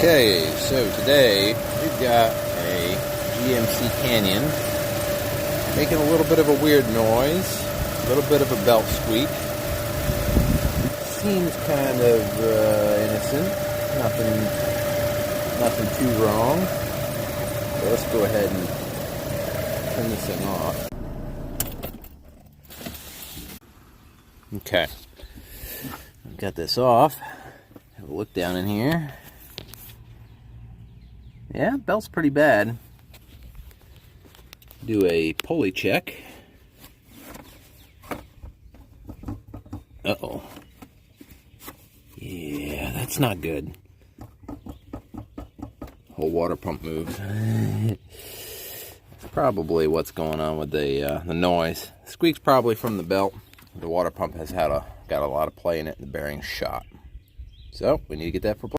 Okay, so today we've got a GMC Canyon making a little bit of a weird noise, a little bit of a belt squeak. Seems kind of innocent, nothing too wrong. So let's go ahead and turn this thing off. Okay, I've got this off. Have a look down in here. Yeah, belt's pretty bad. Do a pulley check. Uh-oh. Yeah, that's not good. Whole water pump moves. That's probably what's going on with the noise. Squeak's probably from the belt. The water pump has got a lot of play in it, and the bearing's shot. So we need to get that for